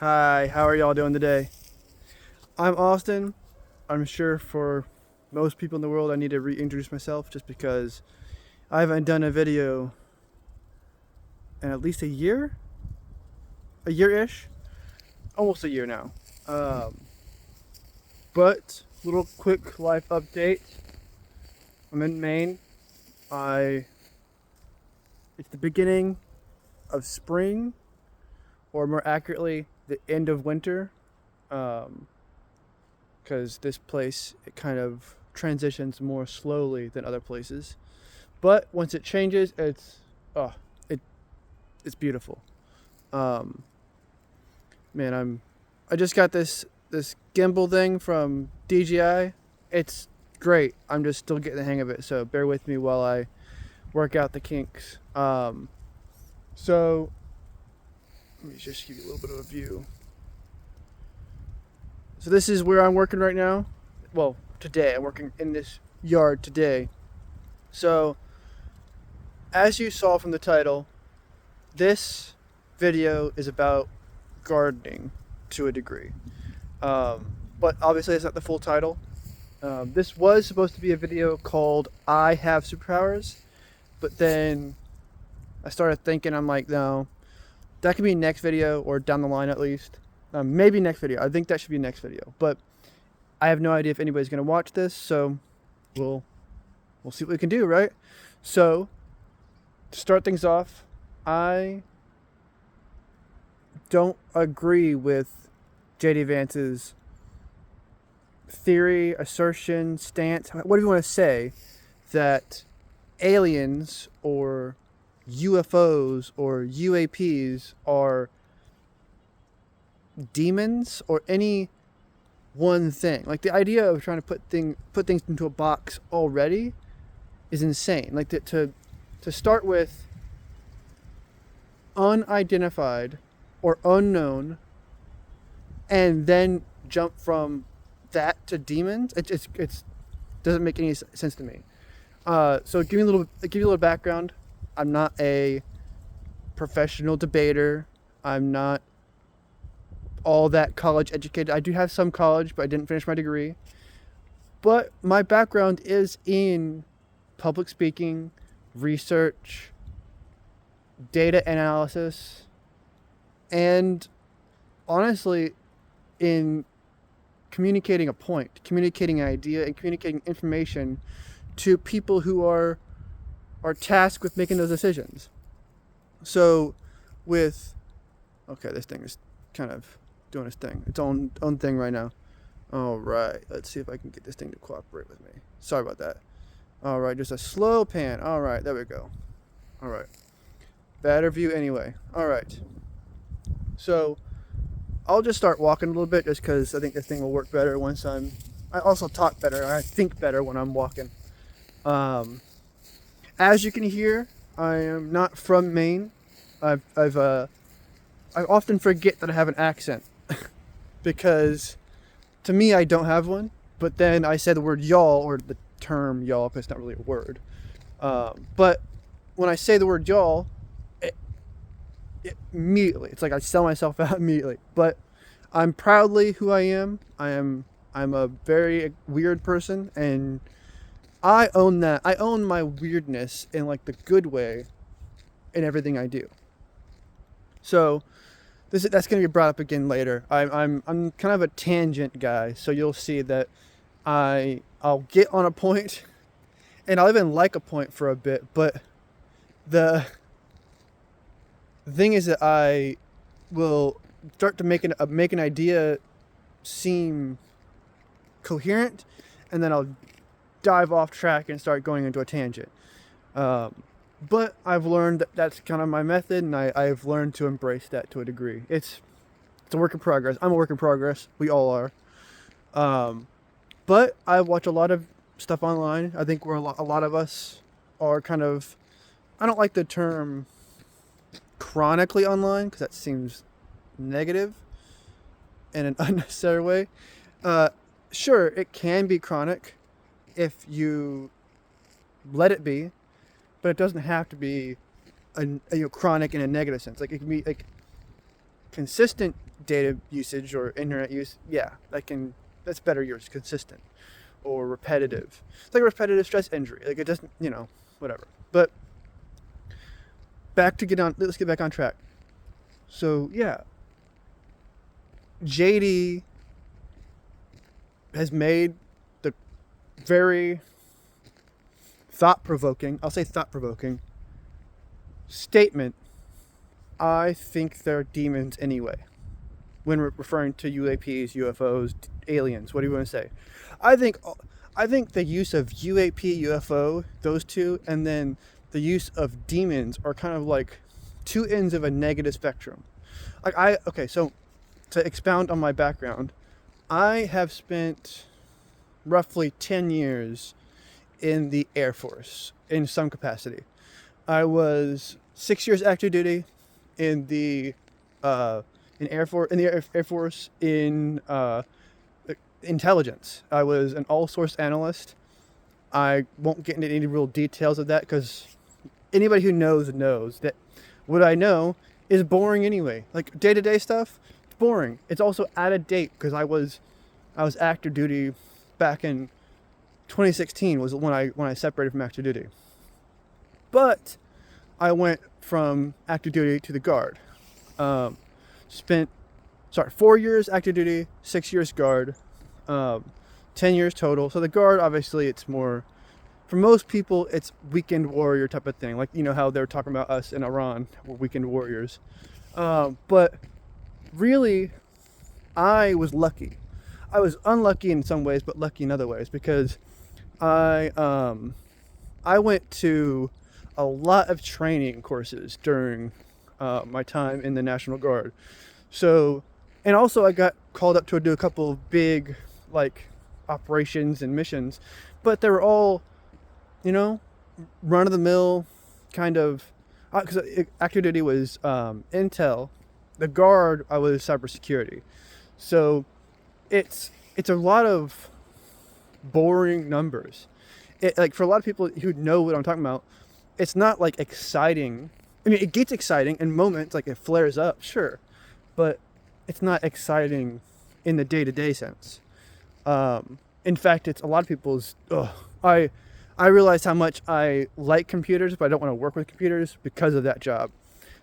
Hi, how are y'all doing today? I'm Austin. I'm sure for most people in the world I need to reintroduce myself just because I haven't done a video in at least a year? A year-ish? Almost a year now. Um, but, little quick life update. I'm in Maine. I It's the beginning of spring, or more accurately, the end of winter. Um, because this place it kind of transitions more slowly than other places. But once it changes, oh, it it's beautiful. Um, man, I just got this gimbal thing from DJI. It's great. I'm just still getting the hang of it, so bear with me while I work out the kinks. So let me just give you a little bit of a view. So this is where I'm working right now. Well, today I'm working in this yard today. So as you saw from the title, this video is about gardening to a degree. But obviously, that's not the full title. This was supposed to be a video called I Have Superpowers, but then I started thinking, I'm like, no, that could be next video or down the line at least. Maybe next video. I think that should be next video. But I have no idea if anybody's going to watch this, so we'll see what we can do, right? So, to start things off, I don't agree with JD Vance's theory, assertion, stance, whatever you want to say, that aliens or UFOs or UAPs are demons or any one thing. Like the idea of trying to put things into a box already is insane. Like to start with unidentified or unknown and then jump from that to demons, it's doesn't make any sense to me. So give you a little background. I'm not a professional debater. I'm not all that college educated. I do have some college, but I didn't finish my degree. But my background is in public speaking, research, data analysis, and honestly, in communicating a point, communicating an idea, and communicating information to people who are tasked with making those decisions. So, with this thing is kind of doing its thing, its own thing right now. All right, let's see if I can get this thing to cooperate with me. Sorry about that. All right, just a slow pan. All right, there we go. All right, better view anyway. All right, so I'll just start walking a little bit just because I think this thing will work better once I also talk better and I think better when I'm walking. As you can hear, I am not from Maine. I often forget that I have an accent because to me I don't have one. But then I say the word y'all or the term y'all because it's not really a word. But when I say the word y'all, immediately it's like I sell myself out immediately. But I'm proudly who I am. I'm a very weird person, and I own that. I own my weirdness in like the good way in everything I do. So that's going to be brought up again later. I'm kind of a tangent guy, so you'll see that I'll get on a point, and I'll even like a point for a bit. But the thing is that I will start to make an idea seem coherent, and then I'll dive off track and start going into a tangent. But I've learned that that's kind of my method, and I've learned to embrace that to a degree. It's a work in progress. I'm a work in progress. We all are. But I watch a lot of stuff online. I think a lot of us are kind of, I don't like the term chronically online because that seems negative in an unnecessary way. Sure, it can be chronic if you let it be, but it doesn't have to be chronic in a negative sense. Like it can be like consistent data usage or internet use, yeah, that's better use, consistent or repetitive. It's like a repetitive stress injury. Like it doesn't, whatever. But let's get back on track. So yeah, JD has made the very thought-provoking statement, I think they're demons anyway, when we're referring to UAPs, UFOs, aliens, what do you want to say? I think the use of UAP, UFO, those two, and then the use of demons are kind of like two ends of a negative spectrum. So to expound on my background, I have spent roughly 10 years in the Air Force in some capacity. I was 6 years active duty in the Air Force in intelligence. I was an all-source analyst. I won't get into any real details of that because anybody who knows that what I know is boring anyway. Like day-to-day stuff, it's boring. It's also out of date because I was active duty back in 2016 was when I separated from active duty. But I went from active duty to the Guard. Spent 4 years active duty, 6 years Guard, 10 years total. So the Guard, obviously, it's more, for most people, it's weekend warrior type of thing. Like, how they're talking about us in Iran, we're weekend warriors. But really, I was lucky. I was unlucky in some ways, but lucky in other ways because I went to a lot of training courses during my time in the National Guard. So, and also I got called up to do a couple of big, operations and missions, but they were all, run-of-the-mill kind of, because active duty was intel. The Guard, I was cybersecurity. So it's a lot of boring numbers. For a lot of people who know what I'm talking about, it's not exciting. I mean, it gets exciting in moments, it flares up, sure, but it's not exciting in the day-to-day sense. In fact, it's a lot of people's. I realized how much I like computers, but I don't want to work with computers because of that job.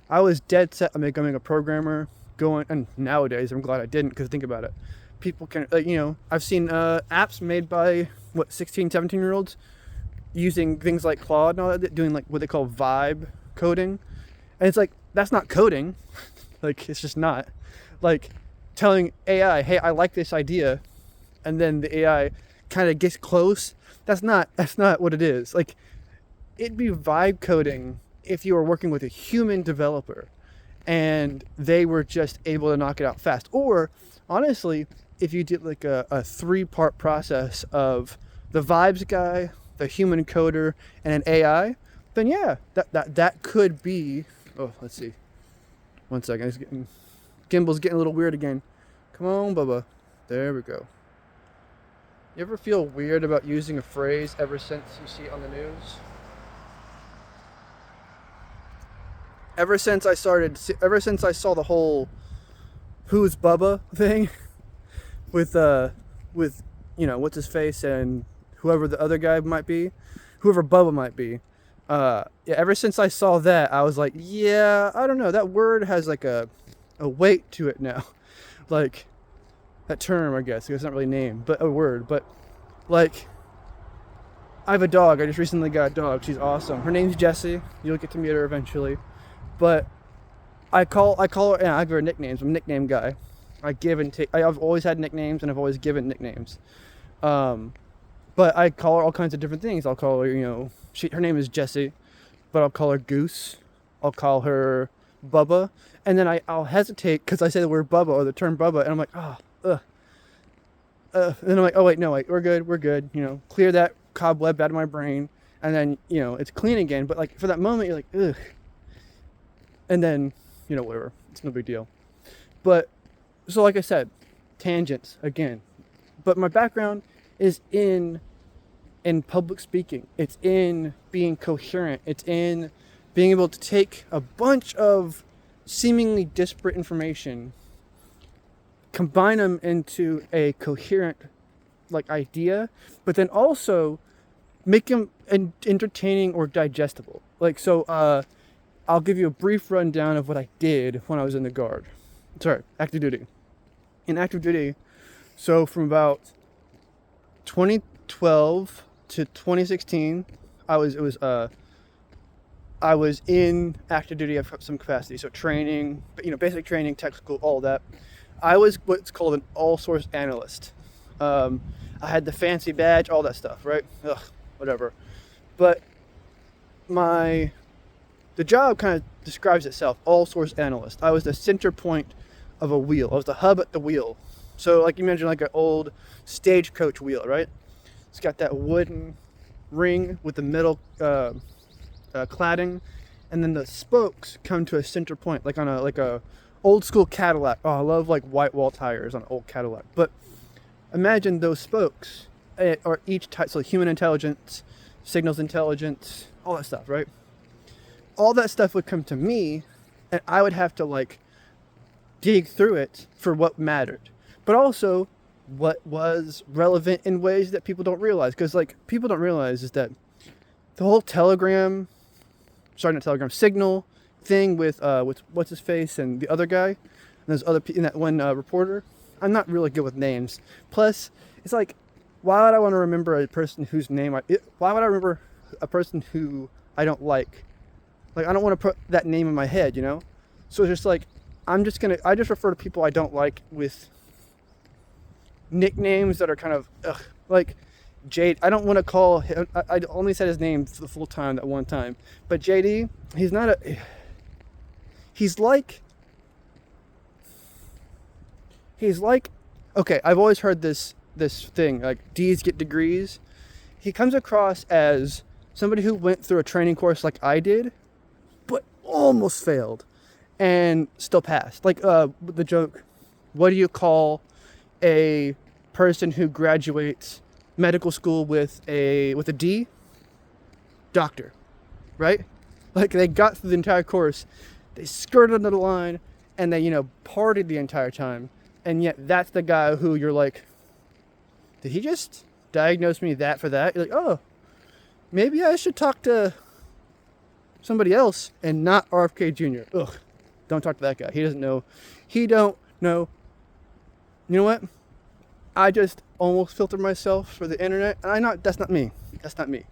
I was dead set on becoming a programmer. And nowadays I'm glad I didn't, because think about it. People can, I've seen apps made by 16, 17-year-olds using things like Claude and all that, doing what they call vibe coding. And it's that's not coding. It's just not. Telling AI, hey, I like this idea, and then the AI kind of gets close. That's not what it is. It'd be vibe coding if you were working with a human developer and they were just able to knock it out fast. Or honestly, if you did a 3-part process of the vibes guy, the human coder, and an AI, then yeah, that could be. Oh, let's see. 1 second. Gimbal's getting a little weird again. Come on, Bubba. There we go. You ever feel weird about using a phrase ever since you see it on the news? Ever since I saw the whole "Who's Bubba" thing with what's his face and whoever the other guy might be, whoever Bubba might be. Ever since I saw that, I was like, yeah, I don't know. That word has a weight to it now. That term, I guess. It's not really a name, but a word. But I have a dog. I just recently got a dog. She's awesome. Her name's Jessi. You'll get to meet her eventually. But I call her. Yeah, I give her nicknames. I'm a nickname guy. I give and take. I've always had nicknames, and I've always given nicknames. But I call her all kinds of different things. I'll call her, her name is Jessi, but I'll call her Goose. I'll call her Bubba, and then I'll hesitate because I say the word Bubba or the term Bubba, and I'm like, and then I'm like, oh wait, no, wait, we're good. Clear that cobweb out of my brain, and then it's clean again. But for that moment, you're like, ugh, and then whatever, it's no big deal. But so like I said, tangents again. But my background is in public speaking. It's in being coherent. It's in being able to take a bunch of seemingly disparate information combine them into a coherent like idea, but then also make them entertaining or digestible. Like, so I'll give you a brief rundown of what I did when I was in the Guard. Sorry, active duty. In active duty, so from about 2012 to 2016, I was in active duty of some capacity. So training, basic training, technical, all that. I was what's called an all-source analyst. I had the fancy badge, all that stuff, right? Ugh, whatever. But the job kind of describes itself, all-source analyst. I was the center point of a wheel. I was the hub at the wheel. So like you mentioned, like an old stagecoach wheel, right? It's got that wooden ring with the metal cladding, and then the spokes come to a center point, like on a old school Cadillac. Oh, I love like white wall tires on an old Cadillac. But imagine those spokes are each type, so human intelligence, signals intelligence, all that stuff, right? All that stuff would come to me, and I would have to like dig through it for what mattered, but also what was relevant in ways that people don't realize. Because like people don't realize is that the whole Signal thing with what's his face and the other guy, and those other and that one reporter. I'm not really good with names. Plus, it's like, why would I want to remember a person whose name why would I remember a person who I don't like? Like, I don't want to put that name in my head, So it's just like, I just refer to people I don't like with nicknames that are kind of, like Jade. I don't want to call him, I only said his name for the full time that one time. But JD, he's like, okay, I've always heard this thing, like D's get degrees. He comes across as somebody who went through a training course like I did, but almost failed and still passed. Like the joke, what do you call a person who graduates medical school with a D? Doctor, right? Like, they got through the entire course, they skirted under the line, and they partied the entire time. And yet that's the guy who you're like, did he just diagnose me that for that? You're like, oh, maybe I should talk to somebody else and not RFK Jr. Ugh, don't talk to that guy. He doesn't know. He don't know. You know what? I just almost filtered myself for the internet, and that's not me. That's not me.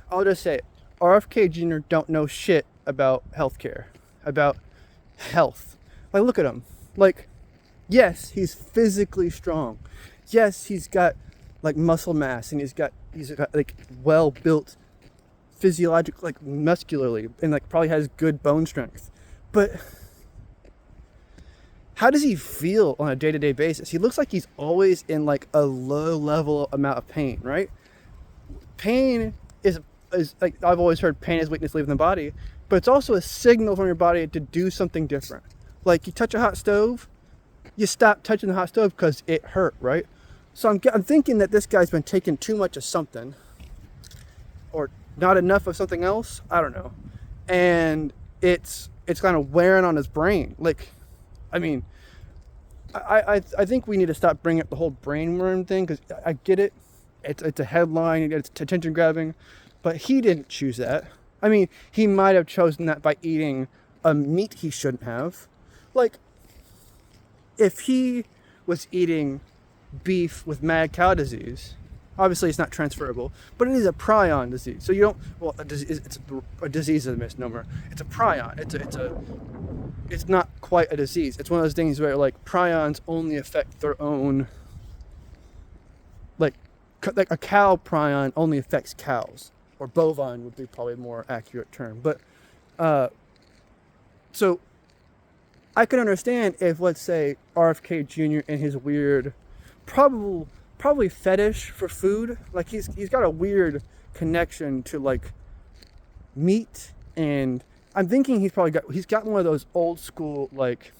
I'll just say it. RFK Jr. don't know shit about healthcare, about health. Like, look at him. Like, yes, he's physically strong. Yes, he's got like muscle mass, and he's got like well-built physiological, like muscularly, and like probably has good bone strength. But how does he feel on a day-to-day basis? He looks like he's always in like a low level amount of pain, right? Pain is like, I've always heard pain is weakness leaving the body, but it's also a signal from your body to do something different. Like, you touch a hot stove, you stop touching the hot stove because it hurt, right? So I'm thinking that this guy's been taking too much of something, or not enough of something else. I don't know, and it's kind of wearing on his brain. Like, I mean, I think we need to stop bringing up the whole brainworm thing, because I get it. It's a headline, it's attention grabbing, but he didn't choose that. I mean, he might have chosen that by eating a meat he shouldn't have. Like, if he was eating beef with mad cow disease, obviously it's not transferable, but it is a prion disease. So you don't, well, it's a disease is a misnomer. It's a prion. It's not quite a disease. It's one of those things where like prions only affect their own, like a cow prion only affects cows, or bovine would be probably a more accurate term. But so I could understand if, let's say, RFK Jr. and his weird, probably fetish for food, like he's got a weird connection to like meat, and I'm thinking he's got one of those old school, like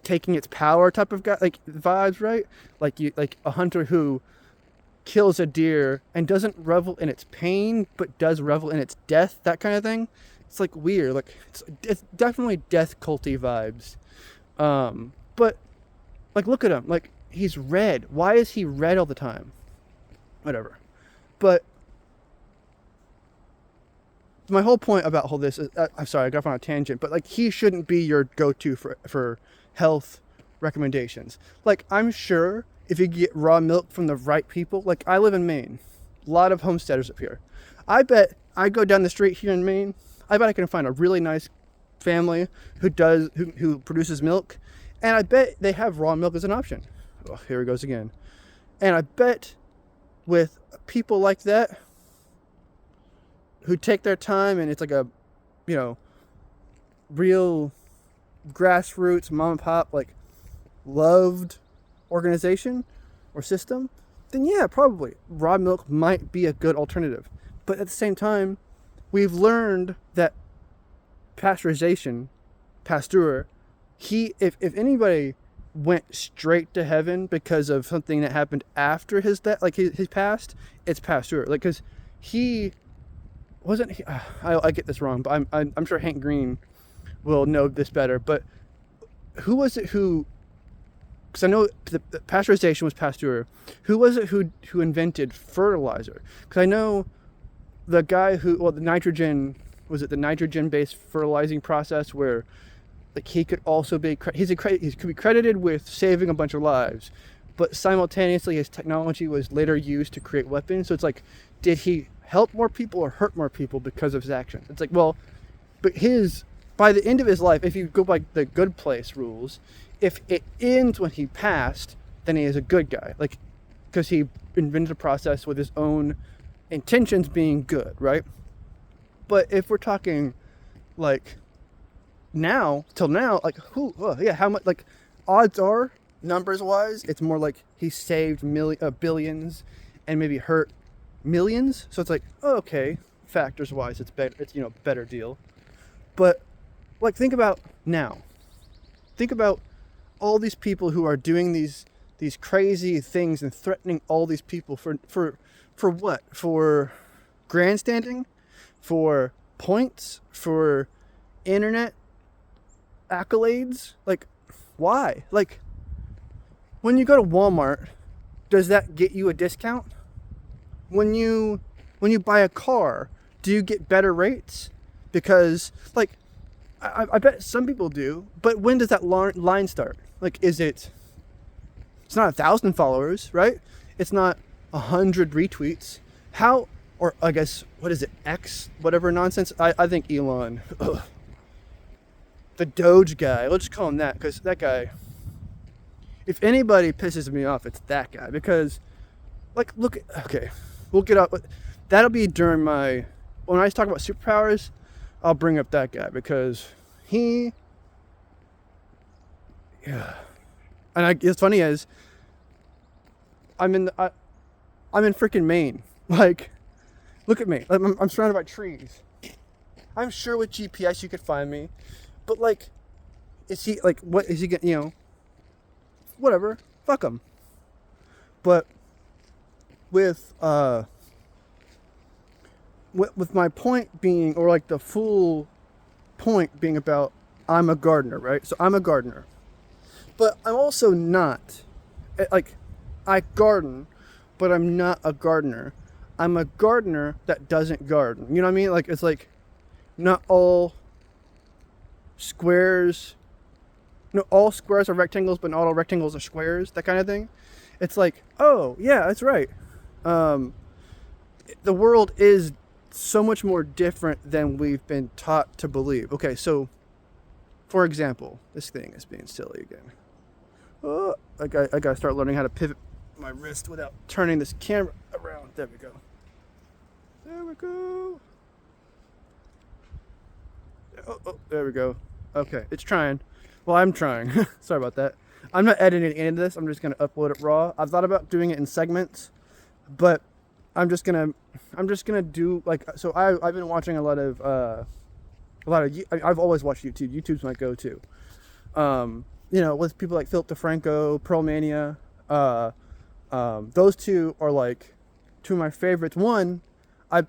taking its power type of guy, like vibes, right? Like a hunter who kills a deer and doesn't revel in its pain, but does revel in its death, that kind of thing. It's like weird, like it's definitely death culty vibes. But Like, look at him. Like, he's red. Why is he red all the time? Whatever. But my whole point about all this is, I'm sorry, I got off on a tangent, but like, he shouldn't be your go-to for health recommendations. Like, I'm sure if you get raw milk from the right people, like, I live in Maine, a lot of homesteaders up here. I bet I go down the street here in Maine, I bet I can find a really nice family who produces milk, and I bet they have raw milk as an option. Oh, here he goes again. And I bet with people like that who take their time, and it's like a, you know, real grassroots mom and pop, like, loved organization or system, then yeah, probably raw milk might be a good alternative. But at the same time, we've learned that pasteurization, Pasteur, if anybody went straight to heaven because of something that happened after his death, like his past, it's Pasteur. Like, because he wasn't, I get this wrong, but I'm sure Hank Green will know this better. But who was it who? Because I know the pasteurization was Pasteur. Who was it who invented fertilizer? Because I know the guy the nitrogen, was it the nitrogen-based fertilizing process where, like, he could also be he could be credited with saving a bunch of lives, but simultaneously his technology was later used to create weapons. So it's like, did he help more people or hurt more people because of his actions? It's like, well, but by the end of his life, if you go by the good place rules, if it ends when he passed, then he is a good guy, like, because he invented a process with his own intentions being good, right? But if we're talking like till now, like, how much, like, odds are, numbers wise, it's more like he saved billions and maybe hurt millions. So it's like, okay, factors wise, it's better, it's, better deal. But like, think about all these people who are doing these crazy things and threatening all these people for what? For grandstanding, for points, for internet accolades. Like, why? Like, when you go to Walmart, does that get you a discount? When you buy a car, do you get better rates? Because, like, I bet some people do, but when does that line start? Like, it's not 1,000 followers, right? It's not 100 retweets. How, or I guess, what is it, X, whatever nonsense? I think Elon, the Doge guy, let's just call him that, because that guy, if anybody pisses me off, it's that guy. Because, like, okay, we'll get up, that'll be during when I talk about superpowers, I'll bring up that guy, because and it's funny as I'm in freaking Maine. Like, look at me. I'm surrounded by trees. I'm sure with GPS you could find me, but, like, is he, like, what is he getting? Whatever. Fuck him. But with my point being, or like the full point being about, I'm a gardener, right? So I'm a gardener, but I'm also not, like, I garden, but I'm not a gardener. I'm a gardener that doesn't garden. You know what I mean? Like, it's like, not all squares, no, all squares are rectangles, but not all rectangles are squares, that kind of thing. It's like, oh yeah, that's right. The world is so much more different than we've been taught to believe. Okay, so for example, this thing is being silly again. Oh, I gotta start learning how to pivot my wrist without turning this camera around. There we go. Oh, there we go. Okay, it's trying. Well, I'm trying. Sorry about that. I'm not editing any of this. I'm just gonna upload it raw. I've thought about doing it in segments, but I'm just gonna do, like, so I've been watching a lot of I've always watched YouTube. YouTube's my go-to. With people like Philip DeFranco, Pearl Mania. Those two are like two of my favorites. One,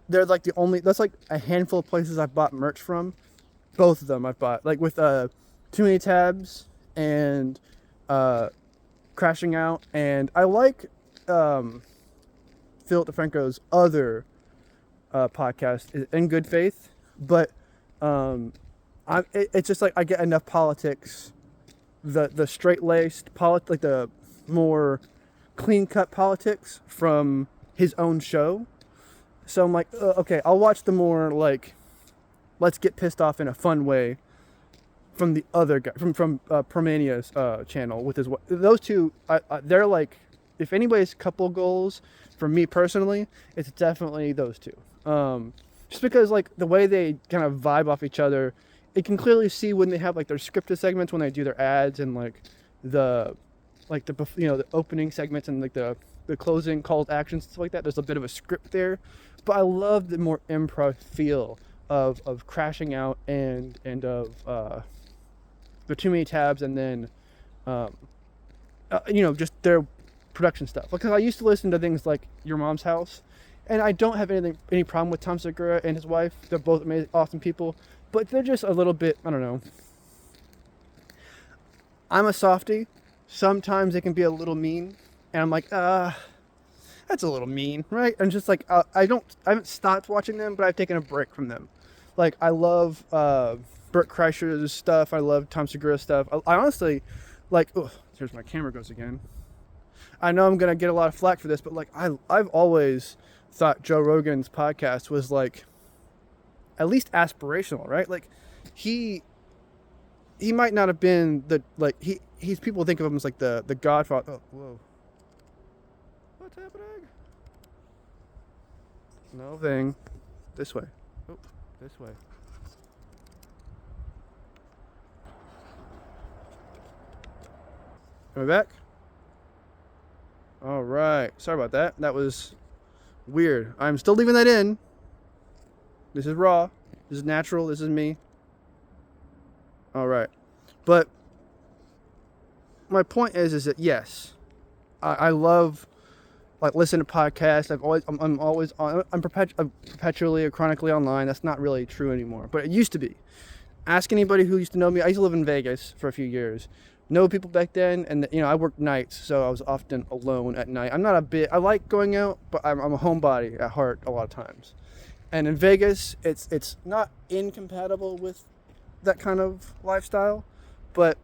they're like that's like a handful of places I've bought merch from. Both of them I've bought, like, with Too Many Tabs and Crashing Out, and I like Philip DeFranco's other podcast, In Good Faith, but it's just like I get enough politics, the straight-laced like the more clean-cut politics from his own show. So I'm like, okay, I'll watch the more like, let's get pissed off in a fun way from the other guy, from Promania's channel with his, those two, they're like, if anybody's couple goals for me personally, it's definitely those two. Just because like the way they kind of vibe off each other, you can clearly see when they have like their scripted segments, when they do their ads, and like the the opening segments and like the closing call to actions, stuff like that. There's a bit of a script there, but I love the more improv feel of Crashing Out and of the Too Many Tabs, and then just their production stuff. Because I used to listen to things like Your Mom's House, and I don't have any problem with Tom Segura and his wife. They're both amazing, awesome people, but they're just a little bit, I don't know. I'm a softie. Sometimes it can be a little mean, and I'm like, that's a little mean, right? And just like, I haven't stopped watching them, but I've taken a break from them. Like, I love Bert Kreischer's stuff. I love Tom Segura's stuff. I honestly, like, here's my camera goes again. I know I'm going to get a lot of flack for this, but like, I've always thought Joe Rogan's podcast was like, at least aspirational, right? Like, he might not have been he's people think of him as like the Godfather. Oh, whoa. What's happening? No thing. This way. Oh, this way. Am I back? All right. Sorry about that. That was weird. I'm still leaving that in. This is raw. This is natural. This is me. All right. But my point is that yes, I love like listening to podcasts. I'm perpetually or chronically online. That's not really true anymore, but it used to be. Ask anybody who used to know me. I used to live in Vegas for a few years. Know people back then, and I worked nights, so I was often alone at night. I like going out, but I'm a homebody at heart a lot of times. And in Vegas, it's not incompatible with that kind of lifestyle, but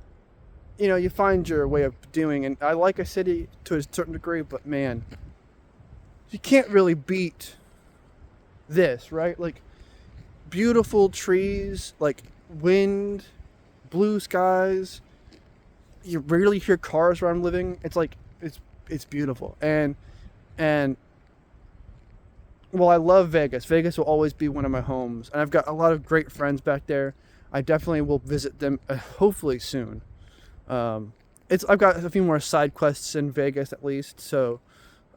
you find your way of doing. And I like a city to a certain degree, but man, you can't really beat this, right? Like beautiful trees, like wind, blue skies. You rarely hear cars where I'm living. It's like it's beautiful. And well, I love Vegas. Vegas will always be one of my homes, and I've got a lot of great friends back there. I definitely will visit them hopefully soon. I've got a few more side quests in Vegas at least, so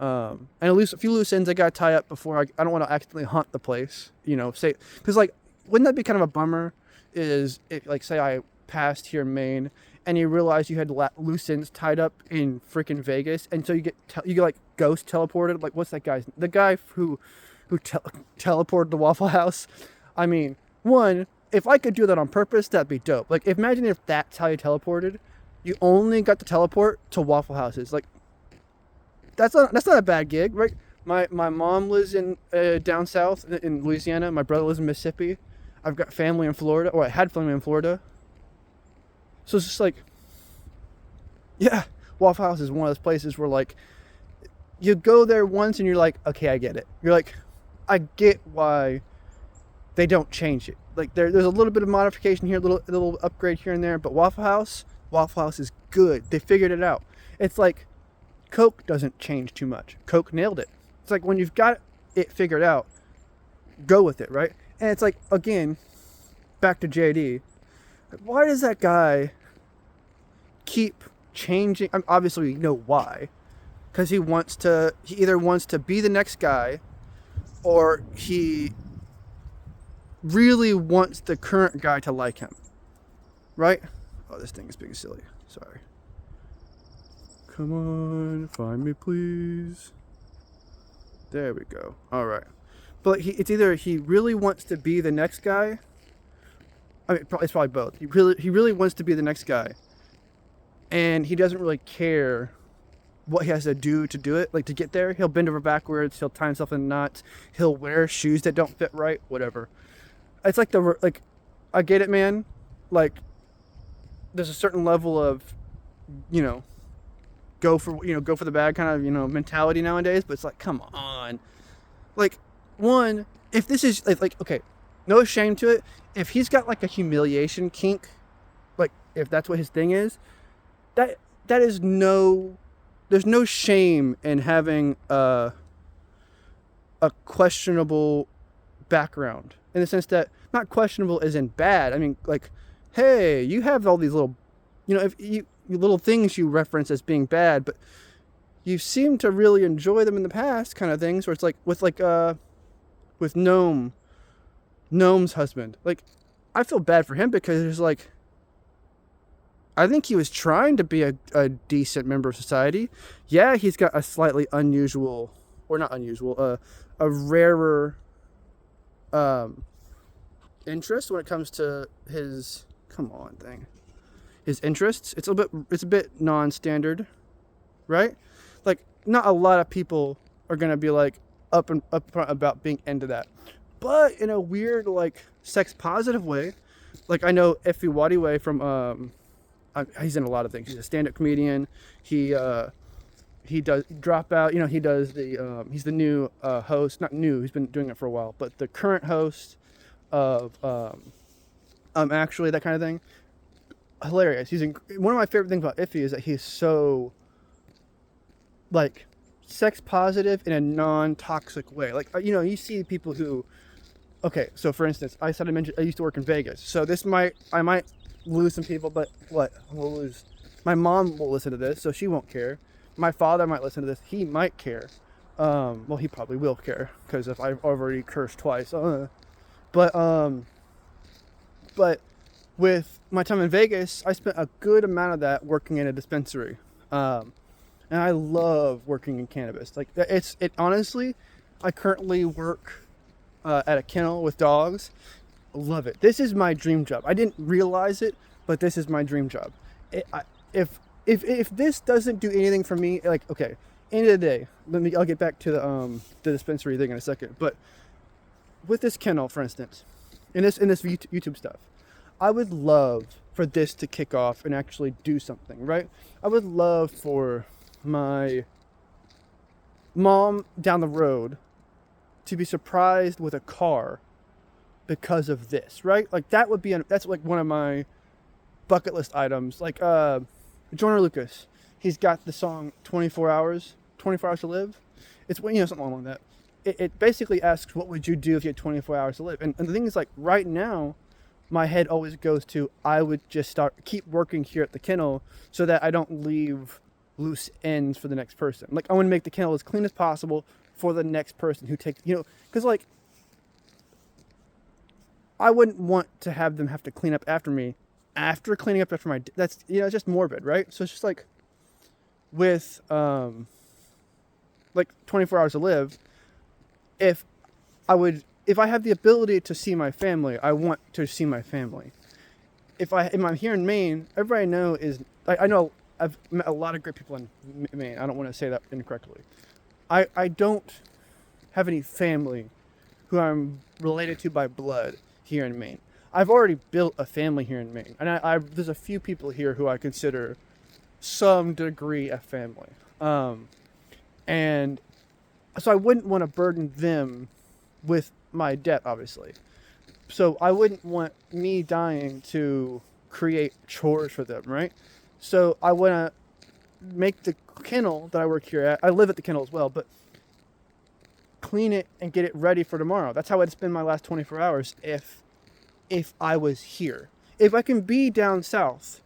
and at least a few loose ends I got to tie up before I don't want to accidentally haunt the place, say, because like, wouldn't that be kind of a bummer? Is it like, say I passed here in Maine and you realize you had loose ends tied up in freaking Vegas, and so you get like ghost teleported. Like, what's that guy's? The guy who teleported to Waffle House. I mean, one, if I could do that on purpose, that'd be dope. Like, imagine if that's how you teleported. You only got to teleport to Waffle Houses. Like, that's not a bad gig, right? My mom lives in down south in Louisiana. My brother lives in Mississippi. I've got family in Florida, or I had family in Florida. So it's just like, yeah, Waffle House is one of those places where like, you go there once and you're like, okay, I get it. You're like, I get why they don't change it. Like there's a little bit of modification here, a little upgrade here and there, but Waffle House is good. They figured it out. It's like Coke doesn't change too much. Coke nailed it. It's like when you've got it figured out, go with it, right? And it's like, again, back to JD. Why does that guy keep changing? Obviously, we know why. Because he either wants to be the next guy, or he really wants the current guy to like him. Right? Oh, this thing is being silly. Sorry. Come on, find me, please. There we go. All right. But it's either he really wants to be the next guy. I mean, it's probably both. He really wants to be the next guy, and he doesn't really care what he has to do it, like to get there. He'll bend over backwards. He'll tie himself in knots. He'll wear shoes that don't fit right. Whatever. It's like I get it, man. Like, there's a certain level of, you know, go for the bag kind of, mentality nowadays. But it's like, come on. Like, one, if this is like okay, no shame to it. If he's got like a humiliation kink, like if that's what his thing is, that is there's no shame in having a questionable background, in the sense that, not questionable as in bad. I mean, like, hey, you have all these little, if you little things you reference as being bad, but you seem to really enjoy them in the past, kind of things. Where it's like with Gnome's husband. Like, I feel bad for him because there's like, I think he was trying to be a decent member of society. Yeah, he's got a slightly unusual, or not unusual, a rarer interest when it comes to his his interests. It's a bit non-standard, right? Like, not a lot of people are gonna be like up front about being into that, but in a weird, like, sex positive way. Like, I know Effie Wadiwe from he's in a lot of things. He's a stand-up comedian. He does Dropout. He does he's the new host. Not new. He's been doing it for a while, but the current host of actually, that kind of thing. Hilarious. One of my favorite things about Iffy is that he's so, like, sex positive in a non-toxic way. Like, you see people who, okay, so for instance, I used to work in Vegas. So I might lose some people, but what? We'll lose. My mom will listen to this, so she won't care. My father might listen to this. He might care. Well, he probably will care, because if I've already cursed twice. But with my time in Vegas, I spent a good amount of that working in a dispensary. And I love working in cannabis. Like, honestly, I currently work at a kennel with dogs. Love it. This is my dream job. I didn't realize it, but this is my dream job. If this doesn't do anything for me, like, okay, end of the day, I'll get back to the dispensary thing in a second. But with this kennel, for instance, in this YouTube stuff, I would love for this to kick off and actually do something, right? I would love for my mom down the road to be surprised with a car because of this, right? Like, that's like one of my bucket list items. Like, Joyner Lucas, he's got the song 24 Hours to Live. It's, something along that. It basically asks, what would you do if you had 24 hours to live? And the thing is, like, right now, my head always goes to, I would just keep working here at the kennel so that I don't leave loose ends for the next person. Like, I want to make the kennel as clean as possible for the next person who takes, because, like, I wouldn't want to have them have to clean up after me after cleaning up after that's, it's just morbid, right? So it's just like with, like 24 hours to live, if I have the ability to see my family, I want to see my family. If I'm here in Maine, everybody I know is, I know I've met a lot of great people in Maine. I don't want to say that incorrectly. I don't have any family who I'm related to by blood here in Maine. I've already built a family here in Maine, and there's a few people here who I consider some degree of family. And so I wouldn't want to burden them with my debt, obviously. So I wouldn't want me dying to create chores for them, right? So I want to make the kennel that I work here at, I live at the kennel as well, but clean it and get it ready for tomorrow. That's how I'd spend my last 24 hours if I was here. If I can be down south,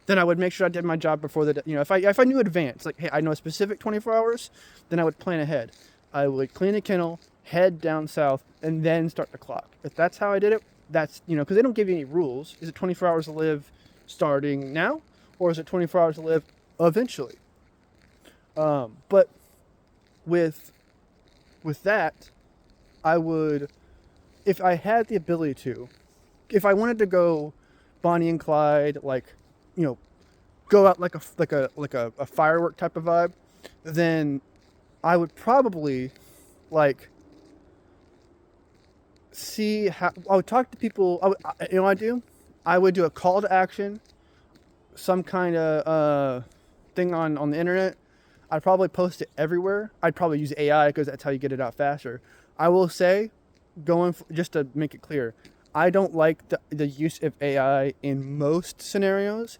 then I would make sure I did my job before if I knew advance, like, hey, I know a specific 24 hours, then I would plan ahead. I would clean a kennel, head down south, and then start the clock. If that's how I did it, that's, because they don't give you any rules. Is it 24 hours to live starting now, or is it 24 hours to live eventually? But with that, I would, if I had the ability to, if I wanted to go Bonnie and Clyde, like, go out like a firework type of vibe, then I would probably like see how I would talk to people. You know what I do? I would do a call to action, some kind of thing on the internet. I'd probably post it everywhere. I'd probably use AI because that's how you get it out faster. I will say, just to make it clear, I don't like the use of AI in most scenarios.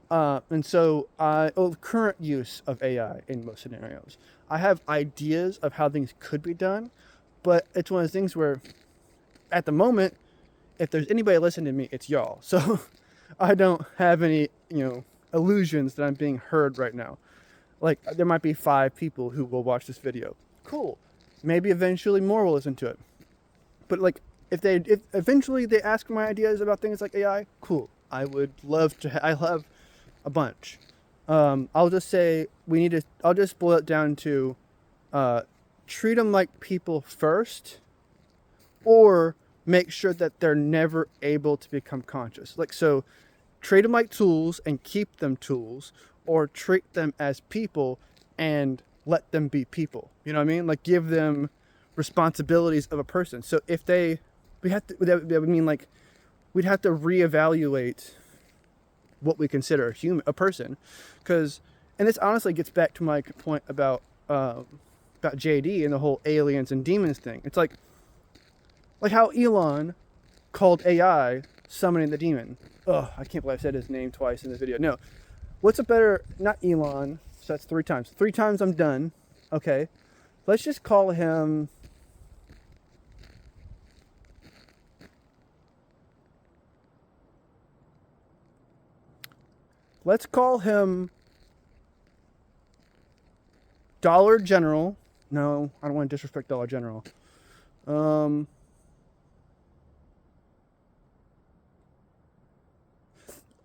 Current use of AI in most scenarios. I have ideas of how things could be done, but it's one of those things where, at the moment, if there's anybody listening to me, it's y'all. So I don't have any, illusions that I'm being heard right now. Like, there might be 5 people who will watch this video. Cool. Maybe eventually more will listen to it. But like, if eventually they ask my ideas about things like AI, cool. I would love to. I have a bunch. I'll just say I'll just boil it down to treat them like people first, or make sure that they're never able to become conscious. Like, so treat them like tools and keep them tools, or treat them as people and let them be people. You know what I mean? Like, give them responsibilities of a person. So if that would mean like we'd have to reevaluate what we consider a person, because, and this honestly gets back to my point about JD and the whole aliens and demons thing. It's like how Elon called AI summoning the demon. Ugh, I can't believe I said his name twice in the video. No, what's a better, not Elon, so that's 3 times. 3 times I'm done. Okay, let's just call him, Dollar General. No, I don't want to disrespect Dollar General.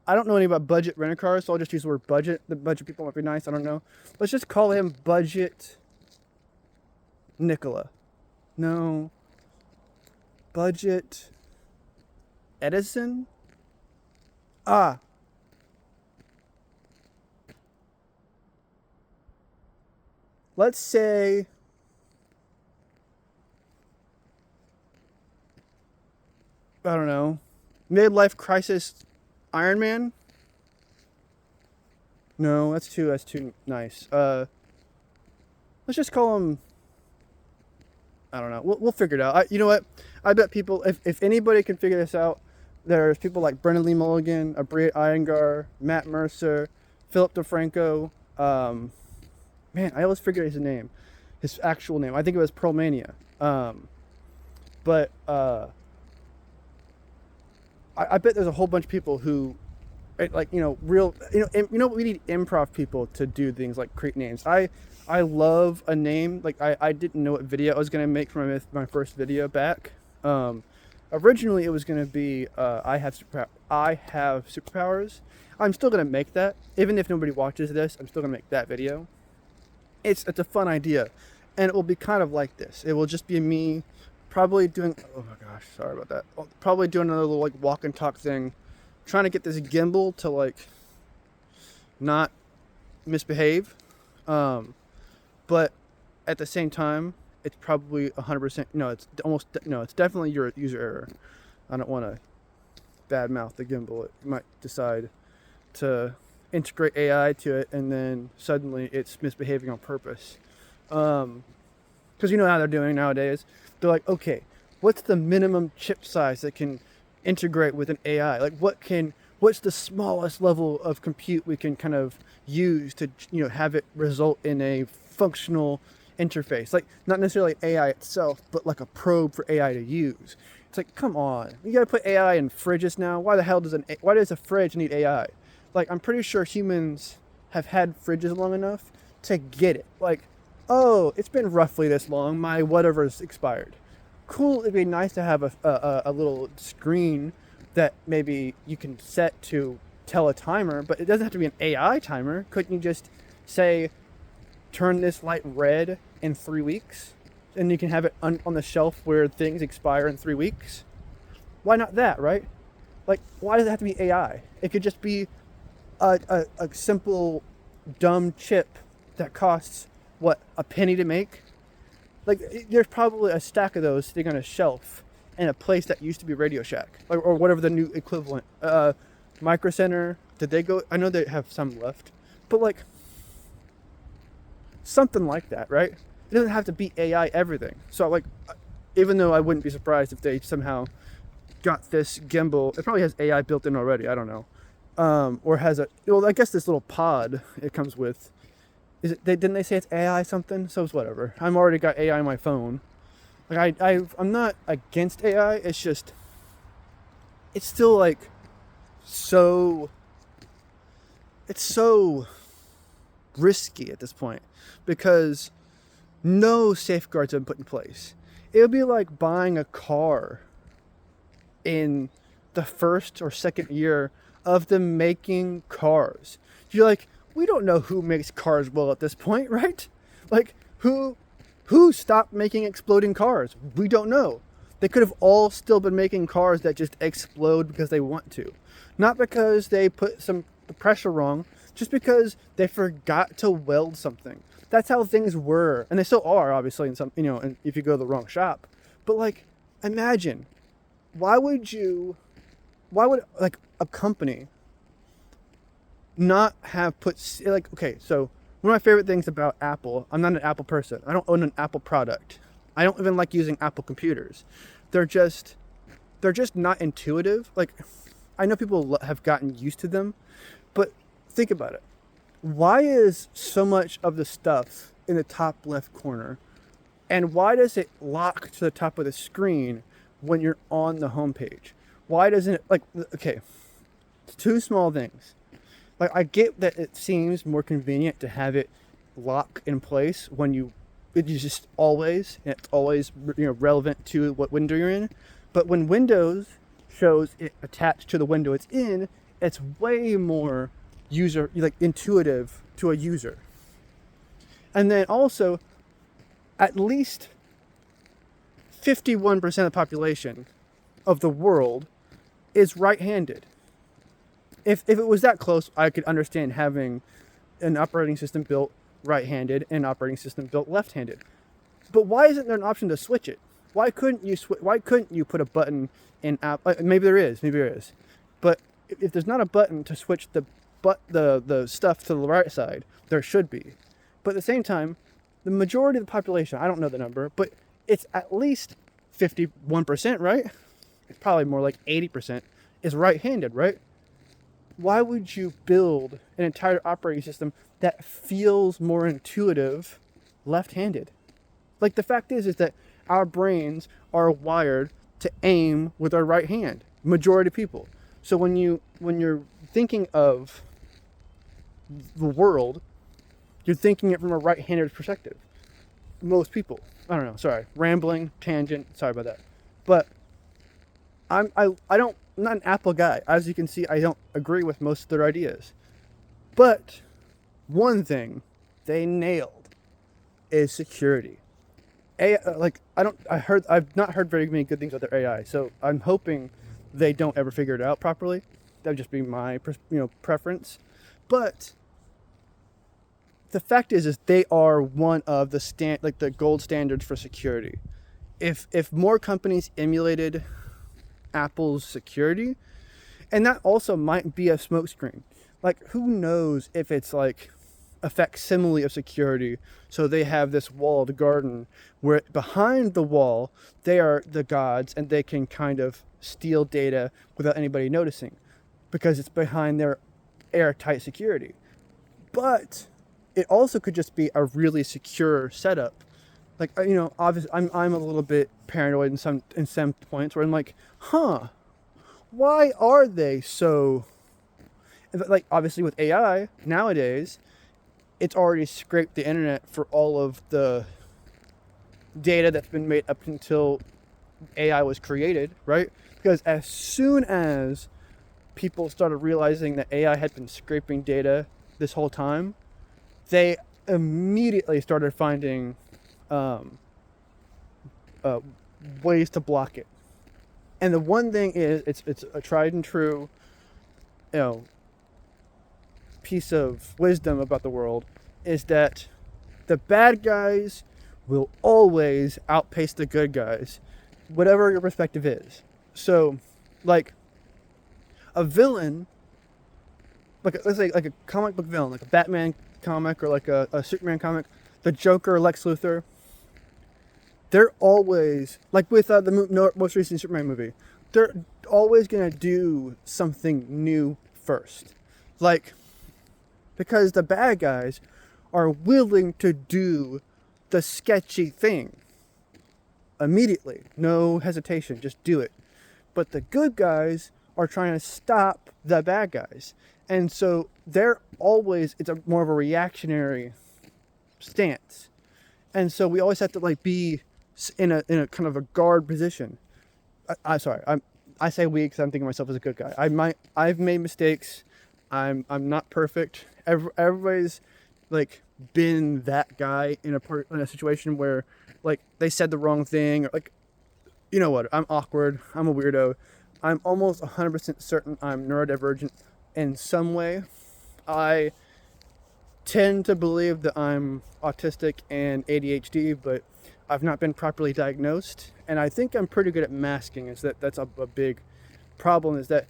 I don't know anything about budget rent-a-cars, so I'll just use the word budget. The budget people might be nice. I don't know. Let's just call him Budget Nicola. No. Budget Edison? Let's say I don't know. Midlife crisis Iron Man? No, that's too nice. Let's just call him, I don't know. We'll figure it out. You know what? I bet people, if anybody can figure this out, there's people like Brennan Lee Mulligan, Abria Iyengar, Matt Mercer, Philip DeFranco. Man, I always forget his actual name. I think it was Pearl Mania. But I bet there's a whole bunch of people who, like, real, we need improv people to do things like create names. I love a name. Like, I didn't know what video I was going to make for my first video back. Originally it was going to be, I have superpowers. I'm still going to make that. Even if nobody watches this, I'm still going to make that video. It's a fun idea. And it will be kind of like this. It will just be me probably doing, oh my gosh, sorry about that. Probably doing another little like walk and talk thing, trying to get this gimbal to like not misbehave. But at the same time, it's probably 100%, it's definitely your user error. I don't want to badmouth the gimbal. It might decide to integrate AI to it, and then suddenly it's misbehaving on purpose. Because you know how they're doing nowadays. They're like, okay, what's the minimum chip size that can integrate with an AI? Like, what's the smallest level of compute we can kind of use to, have it result in a functional interface? Like, not necessarily AI itself, but like a probe for AI to use. It's like, come on, you gotta put AI in fridges now. Why does a fridge need AI? Like, I'm pretty sure humans have had fridges long enough to get it. Like, oh, it's been roughly this long, my whatever's expired. Cool, it'd be nice to have a little screen that maybe you can set to tell a timer, but it doesn't have to be an AI timer. Couldn't you just say, turn this light red in 3 weeks? And you can have it on the shelf where things expire in 3 weeks? Why not that, right? Like, why does it have to be AI? It could just be a simple dumb chip that costs what, a penny to make. Like, there's probably a stack of those sitting on a shelf in a place that used to be Radio Shack, like, or whatever the new equivalent. Micro Center, did they go? I know they have some left, but like something like that, right? It doesn't have to be AI everything. So like, even though I wouldn't be surprised if they somehow got this gimbal, it probably has AI built in already. I don't know, or has a, well, I guess this little pod it comes with. Is it? Didn't they say it's AI something? So it's whatever. I'm already got AI on my phone. Like I'm not against AI. It's just, it's still like so. It's so risky at this point because no safeguards have been put in place. It would be like buying a car in the first or second year of them making cars. You're like, we don't know who makes cars well at this point, right? Like, who stopped making exploding cars? We don't know. They could have all still been making cars that just explode because they want to. Not because they put some pressure wrong, just because they forgot to weld something. That's how things were. And they still are, obviously, in some, and if you go to the wrong shop. But like, imagine, why would like a company not have put, like, okay, so one of my favorite things about Apple, I'm not an Apple person. I don't own an Apple product. I don't even like using Apple computers. They're just not intuitive. Like, I know people have gotten used to them, but think about it. Why is so much of the stuff in the top left corner? And why does it lock to the top of the screen when you're on the home page? Why doesn't it, like, okay, two small things. Like, I get that it seems more convenient to have it lock in place when it's just always, and it's always, relevant to what window you're in. But when Windows shows it attached to the window it's in, it's way more intuitive to a user. And then also, at least 51% of the population of the world is right-handed. If it was that close, I could understand having an operating system built right-handed and an operating system built left-handed. But why isn't there an option to switch it? Why couldn't you put a button in app? Maybe there is. But if there's not a button to switch the stuff to the right side, there should be. But at the same time, the majority of the population, I don't know the number, but it's at least 51%, right? It's probably more like 80% is right-handed, right? Why would you build an entire operating system that feels more intuitive left-handed? Like, the fact is that our brains are wired to aim with our right hand. Majority of people. So when you're thinking of the world, you're thinking it from a right-handed perspective. Most people. I don't know. Sorry, rambling, tangent. Sorry about that. But I'm not an Apple guy. As you can see, I don't agree with most of their ideas. But one thing they nailed is security. I've not heard very many good things about their AI, so I'm hoping they don't ever figure it out properly. That would just be my preference. But the fact is they are one of the gold standards for security. If more companies emulated Apple's security, and that also might be a smokescreen. Like, who knows if it's like a facsimile of security. So they have this walled garden where behind the wall they are the gods and they can kind of steal data without anybody noticing because it's behind their airtight security. But it also could just be a really secure setup. Like, obviously I'm a little bit paranoid in some points where I'm like, why are they so, like, obviously with AI nowadays, it's already scraped the internet for all of the data that's been made up until AI was created, right? Because as soon as people started realizing that AI had been scraping data this whole time, they immediately started finding ways to block it. And the one thing is, it's a tried and true, piece of wisdom about the world is that the bad guys will always outpace the good guys, whatever your perspective is. So, like, a villain, let's say like a comic book villain, like a Batman comic or like a Superman comic, the Joker, Lex Luthor, they're always, like with the most recent Superman movie, they're always going to do something new first. Like, because the bad guys are willing to do the sketchy thing immediately. No hesitation, just do it. But the good guys are trying to stop the bad guys. And so they're always, it's more of a reactionary stance. And so we always have to like be in a kind of a guard position. I say we because I'm thinking of myself as a good guy. I've made mistakes. I'm not perfect. Everybody's like been that guy in a situation where like they said the wrong thing, or like, you know what, I'm awkward, I'm a weirdo, I'm almost 100% certain I'm neurodivergent in some way. I tend to believe that I'm autistic and ADHD, but I've not been properly diagnosed, and I think I'm pretty good at masking. That's a big problem, is that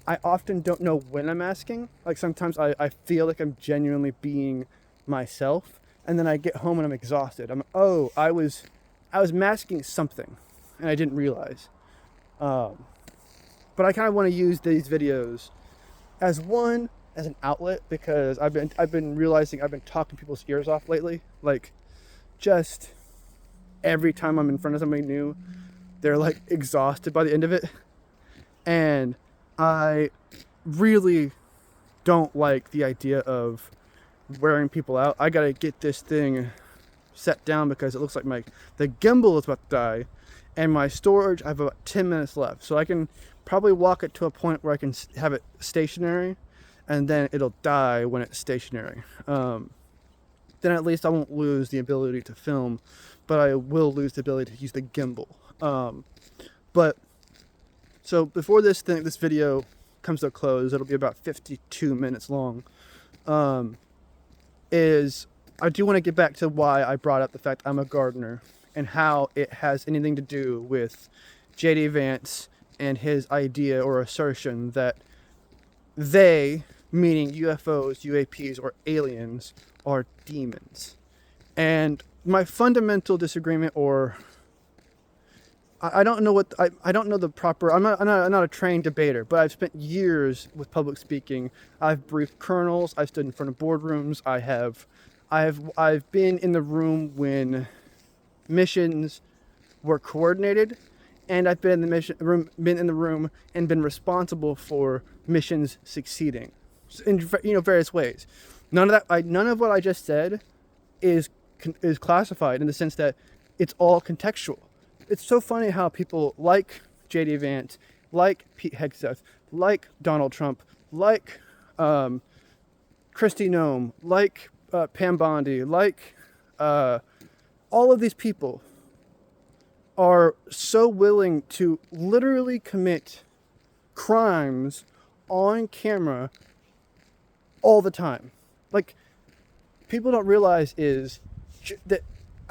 I often don't know when I'm masking. Like sometimes I feel like I'm genuinely being myself, and then I get home and I'm exhausted. I was masking something and I didn't realize. But I kind of want to use these videos as an outlet, because I've been realizing I've been talking people's ears off lately. Like, just every time I'm in front of somebody new, they're like exhausted by the end of it. And I really don't like the idea of wearing people out. I gotta get this thing set down because it looks like the gimbal is about to die, and my storage, I have about 10 minutes left, so I can probably walk it to a point where I can have it stationary, and then it'll die when it's stationary. Then at least I won't lose the ability to film, but I will lose the ability to use the gimbal. But so before this video comes to a close, it'll be about 52 minutes long. I do want to get back to why I brought up the fact I'm a gardener and how it has anything to do with J.D. Vance and his idea or assertion that they, meaning UFOs, UAPs, or aliens, are demons. And my fundamental disagreement, or I don't know I don't know the proper, I'm not a trained debater, but I've spent years with public speaking. I've briefed colonels, I've stood in front of boardrooms, I've been in the room when missions were coordinated, and I've been in the room and been responsible for missions succeeding in various ways. None of what I just said is classified in the sense that it's all contextual. It's so funny how people like J.D. Vance, like Pete Hegseth, like Donald Trump, like Kristi Noem, like Pam Bondi, like all of these people are so willing to literally commit crimes on camera all the time. Like, people don't realize is that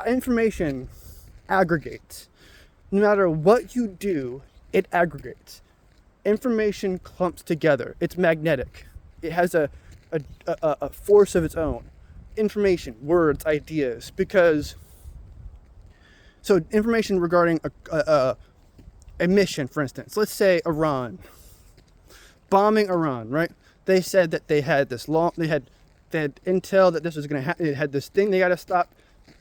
information aggregates. No matter what you do, it aggregates. Information clumps together. It's magnetic. It has a force of its own. Information, words, ideas. So information regarding a mission, for instance. Let's say Iran. Bombing Iran, right? They said that they had they had intel that this was going to happen. They had this thing they got to stop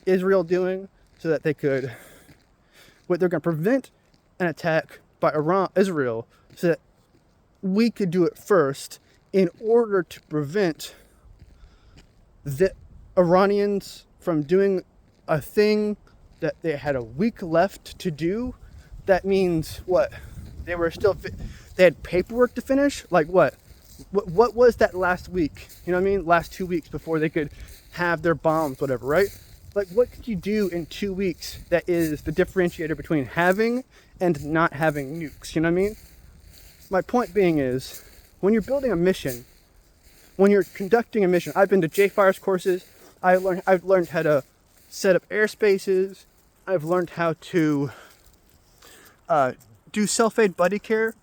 Israel doing so that they could, they're going to prevent an attack by Israel so that we could do it first in order to prevent the Iranians from doing a thing that they had a week left to do. That means what? They had paperwork to finish? Like what was that last week? You know what I mean? Last 2 weeks before they could have their bombs, whatever, right? Like, what could you do in 2 weeks that is the differentiator between having and not having nukes? You know what I mean? My point being is, when you're building a mission, when you're conducting a mission, I've been to JFire's courses. I've learned how to set up airspaces. I've learned how to do self-aid buddy care.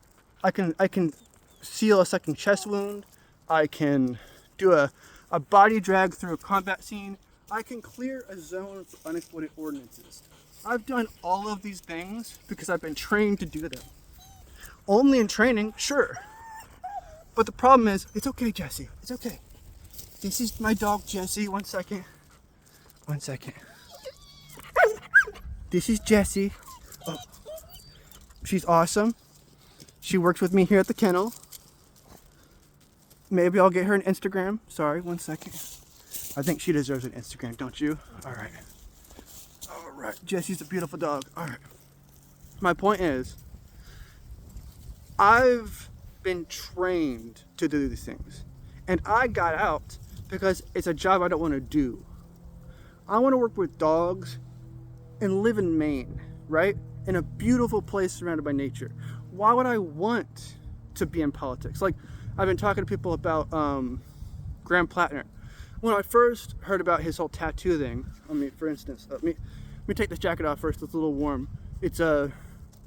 I can seal a second chest wound. I can do a body drag through a combat scene. I can clear a zone for unexploded ordnances. I've done all of these things because I've been trained to do them. Only in training, sure. But the problem is, it's okay, Jessi. It's okay. This is my dog, Jessi. 1 second. 1 second. This is Jessi. Oh. She's awesome. She works with me here at the kennel. Maybe I'll get her an Instagram. Sorry, 1 second. I think she deserves an Instagram, don't you? All right. All right. Jessi's a beautiful dog. All right. My point is, I've been trained to do these things. And I got out because it's a job I don't want to do. I want to work with dogs and live in Maine, right? In a beautiful place surrounded by nature. Why would I want to be in politics? Like, I've been talking to people about Graham Plattner. When I first heard about his whole tattoo thing, I mean, for instance, let me take this jacket off first. It's a little warm. It's a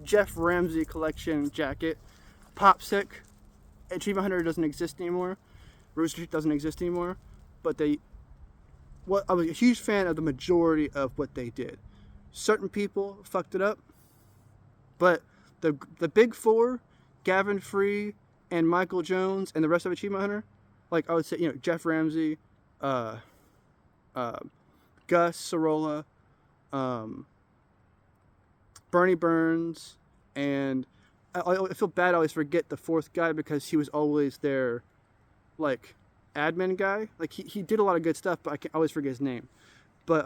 Jeff Ramsey collection jacket. Popsick. Achievement Hunter doesn't exist anymore. Rooster Teeth doesn't exist anymore. But I was a huge fan of the majority of what they did. Certain people fucked it up, but the big four, Gavin Free and Michael Jones and the rest of Achievement Hunter, like I would say, Jeff Ramsey, Gus Sorolla, Bernie Burns, and I feel bad I always forget the fourth guy because he was always their, like, admin guy. Like, he did a lot of good stuff, but I always forget his name. But,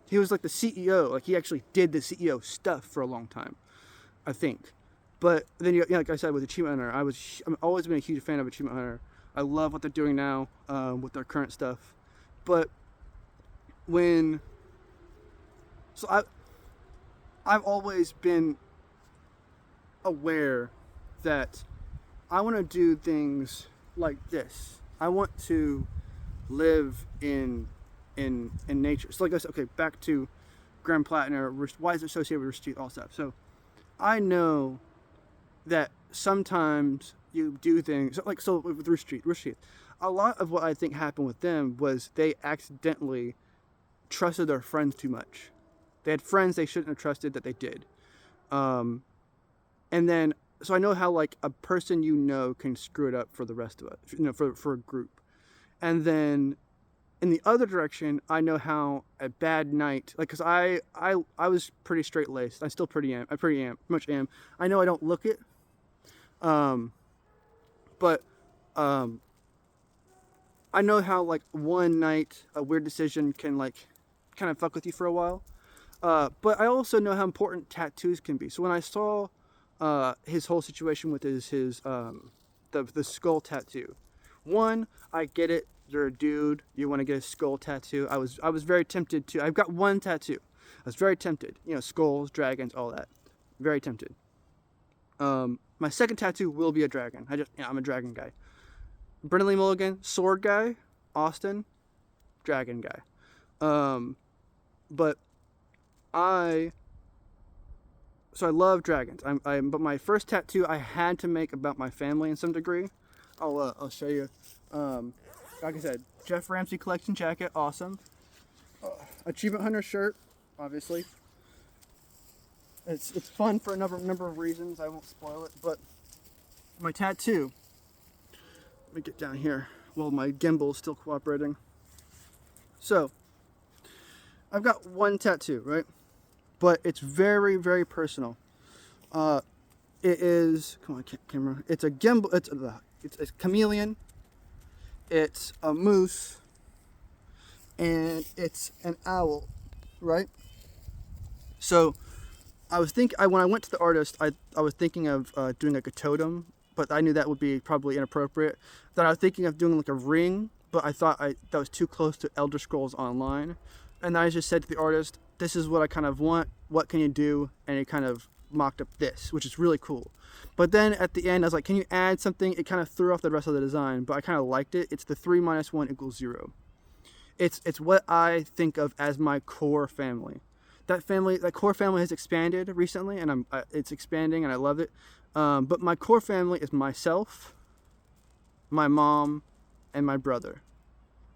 he was like the CEO. Like, he actually did the CEO stuff for a long time, I think. But then, like I said, with Achievement Hunter, I've always been a huge fan of Achievement Hunter. I love what they're doing now with their current stuff. But I've always been aware that I want to do things like this. I want to live in nature. So like I said, okay, back to Graham Plattner. Why is it associated with Rooster Teeth? All stuff. So I know that sometimes you do things like, so with Rooster Teeth, a lot of what I think happened with them was they accidentally trusted their friends too much. They had friends they shouldn't have trusted that they did. And then, so I know how, like, a person can screw it up for the rest of it, for a group. And then in the other direction, I know how a bad night, like, because I was pretty straight-laced. I still pretty much am. I know I don't look it. But I know how, like, one night, a weird decision can, like, kind of fuck with you for a while. But I also know how important tattoos can be. So when I saw his whole situation with the skull tattoo, one, I get it. You're a dude. You want to get a skull tattoo. I was very tempted to. I've got one tattoo. I was very tempted. Skulls, dragons, all that. Very tempted. My second tattoo will be a dragon. I'm a dragon guy. Brennan Lee Mulligan, sword guy. Austin, dragon guy. But I love dragons. But my first tattoo I had to make about my family in some degree. I'll show you. Like I said, Jeff Ramsey collection jacket, awesome. Achievement Hunter shirt, obviously. It's fun for a number of reasons. I won't spoil it, but my tattoo. Let me get down here. Well, my gimbal is still cooperating. So, I've got one tattoo, right? But it's very, very personal. It is, come on, camera. It's a gimbal. It's a chameleon. It's a moose. And it's an owl, right? So, when I went to the artist, I was thinking of doing like a totem, but I knew that would be probably inappropriate. Then I was thinking of doing like a ring, but I thought that was too close to Elder Scrolls Online. And I just said to the artist, this is what I kind of want. What can you do? And he kind of mocked up this, which is really cool. But then at the end, I was like, can you add something? It kind of threw off the rest of the design, but I kind of liked it. It's the 3 minus 1 equals 0. It's what I think of as my core family. That core family has expanded recently, and it's expanding, and I love it. But my core family is myself, my mom, and my brother.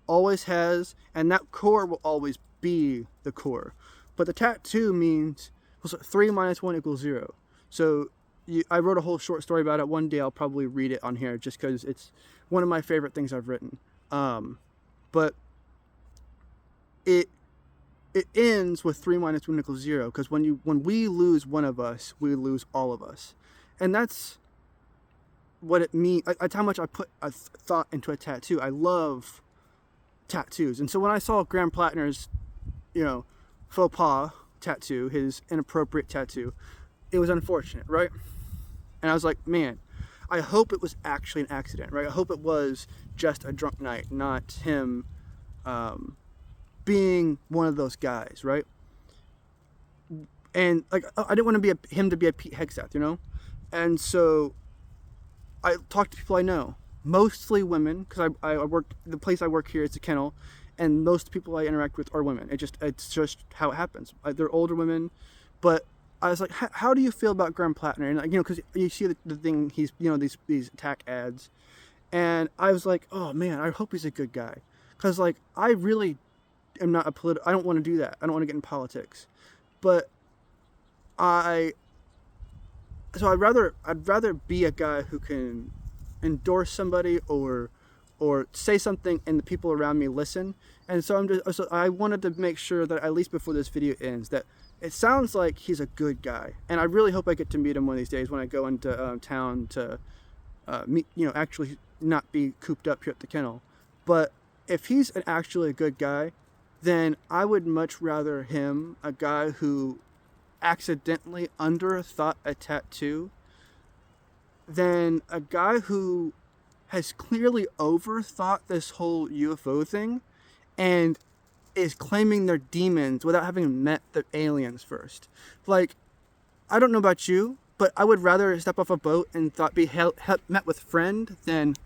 Always has, and that core will always be the core. But the tattoo means 3 minus 1 equals 0. So I wrote a whole short story about it. One day I'll probably read it on here just because it's one of my favorite things I've written. But it ends with 3 minus 1 equals 0, because when we lose one of us, we lose all of us. And that's what it means. That's how much I put a thought into a tattoo. I love tattoos. And so when I saw Graham Plattner's, faux pas tattoo, his inappropriate tattoo, it was unfortunate, right? And I was like, man, I hope it was actually an accident, right? I hope it was just a drunk night, not him being one of those guys, right? And like, I didn't want him to be a Pete Hegseth, And so I talked to people I know, mostly women, because I work, the place I work here is a kennel, and most people I interact with are women. It's just how it happens. They're older women, but I was like, how do you feel about Graham Plattner? And because you see the thing, he's these attack ads, and I was like, oh man, I hope he's a good guy, because like I really am not I don't want to do that. I don't want to get in politics, but I'd rather be a guy who can endorse somebody or say something and the people around me listen. And so I wanted to make sure that at least before this video ends, that it sounds like he's a good guy, and I really hope I get to meet him one of these days when I go into town to meet, actually not be cooped up here at the kennel. But if he's actually a good guy, then I would much rather him, a guy who accidentally underthought a tattoo, than a guy who has clearly overthought this whole UFO thing and is claiming they're demons without having met the aliens first. Like, I don't know about you, but I would rather step off a boat and be met with friend than